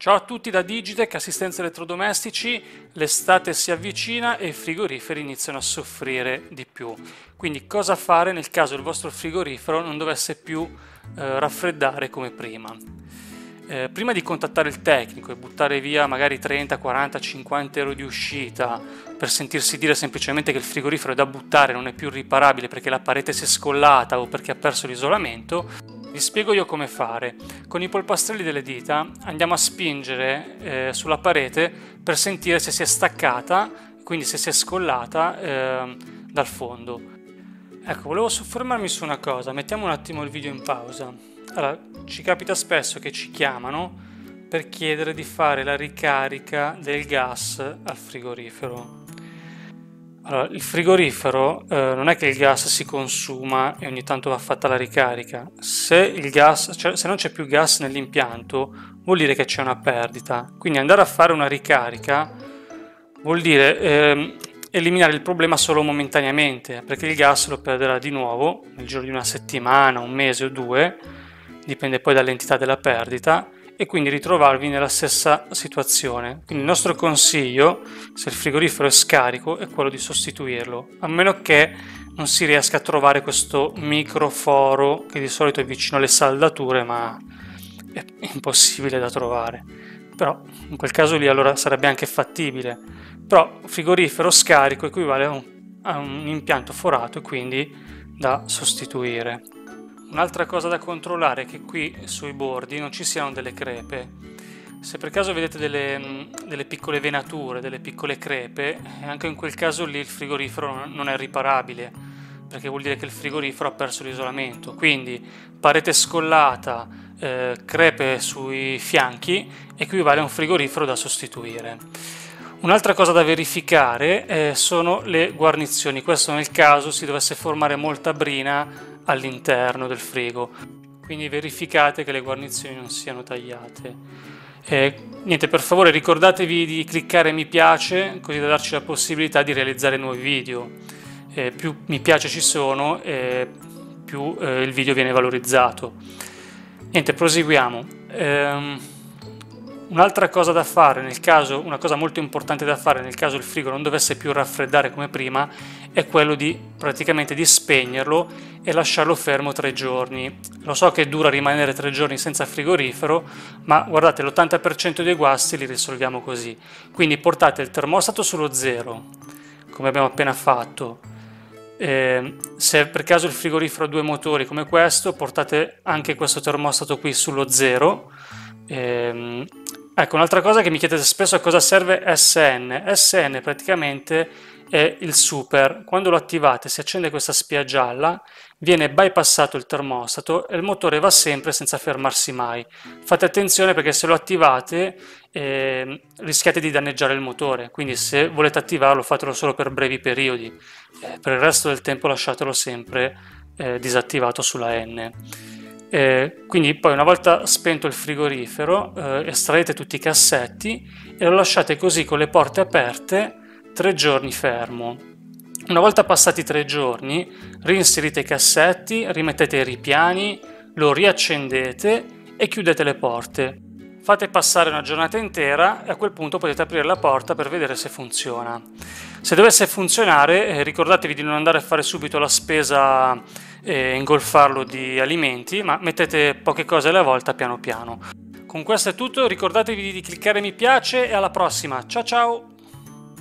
Ciao a tutti da Digitech, assistenza elettrodomestici, l'estate si avvicina e i frigoriferi iniziano a soffrire di più. Quindi cosa fare nel caso il vostro frigorifero non dovesse più raffreddare come prima? Prima di contattare il tecnico e buttare via magari 30, 40, 50 euro di uscita per sentirsi dire semplicemente che il frigorifero è da buttare, non è più riparabile perché la parete si è scollata o perché ha perso l'isolamento, vi spiego io come fare. Con i polpastrelli delle dita andiamo a spingere sulla parete per sentire se si è staccata, quindi se si è scollata dal fondo. Ecco, volevo soffermarmi su una cosa, mettiamo un attimo il video in pausa. Allora, ci capita spesso che ci chiamano per chiedere di fare la ricarica del gas al frigorifero. Allora, il frigorifero non è che il gas si consuma e ogni tanto va fatta la ricarica. Se il gas, cioè, se non c'è più gas nell'impianto, vuol dire che c'è una perdita. Quindi andare a fare una ricarica vuol dire eliminare il problema solo momentaneamente, perché il gas lo perderà di nuovo nel giro di una settimana, un mese o due, dipende poi dall'entità della perdita, e quindi ritrovarvi nella stessa situazione. Quindi il nostro consiglio, se il frigorifero è scarico, è quello di sostituirlo, a meno che non si riesca a trovare questo microforo che di solito è vicino alle saldature, ma è impossibile da trovare. Però in quel caso lì allora sarebbe anche fattibile. Però frigorifero scarico equivale a un impianto forato e quindi da sostituire. Un'altra cosa da controllare è che qui sui bordi non ci siano delle crepe. Se per caso vedete delle piccole venature, delle piccole crepe, anche in quel caso lì il frigorifero non è riparabile, perché vuol dire che il frigorifero ha perso l'isolamento. Quindi parete scollata, crepe sui fianchi, equivale a un frigorifero da sostituire. Un'altra cosa da verificare sono le guarnizioni. Questo nel caso si dovesse formare molta brina all'interno del frigo, quindi verificate che le guarnizioni non siano tagliate. Niente, per favore ricordatevi di cliccare mi piace, così da darci la possibilità di realizzare nuovi video. Più mi piace ci sono, più il video viene valorizzato. Niente, proseguiamo. Un'altra cosa da fare nel caso, una cosa molto importante da fare nel caso il frigo non dovesse più raffreddare come prima, è quello di praticamente di spegnerlo e lasciarlo fermo 3 giorni. Lo so che dura rimanere 3 giorni senza frigorifero, ma guardate, l'80% dei guasti li risolviamo così. Quindi portate il termostato sullo 0, come abbiamo appena fatto. Se per caso il frigorifero ha 2 motori come questo, portate anche questo termostato qui sullo 0. Ecco, un'altra cosa che mi chiedete spesso a cosa serve SN. SN praticamente è il super. Quando lo attivate si accende questa spia gialla, viene bypassato il termostato e il motore va sempre senza fermarsi mai. Fate attenzione perché se lo attivate rischiate di danneggiare il motore, quindi se volete attivarlo fatelo solo per brevi periodi, per il resto del tempo lasciatelo sempre disattivato sulla N. Quindi poi una volta spento il frigorifero estraete tutti i cassetti e lo lasciate così con le porte aperte 3 giorni fermo. Una volta passati 3 giorni reinserite i cassetti, rimettete i ripiani, lo riaccendete e chiudete le porte. Fate passare una giornata intera e a quel punto potete aprire la porta per vedere se funziona. Se dovesse funzionare ricordatevi di non andare a fare subito la spesa e ingolfarlo di alimenti, ma mettete poche cose alla volta piano piano. Con questo è tutto, ricordatevi di cliccare mi piace e alla prossima, ciao ciao!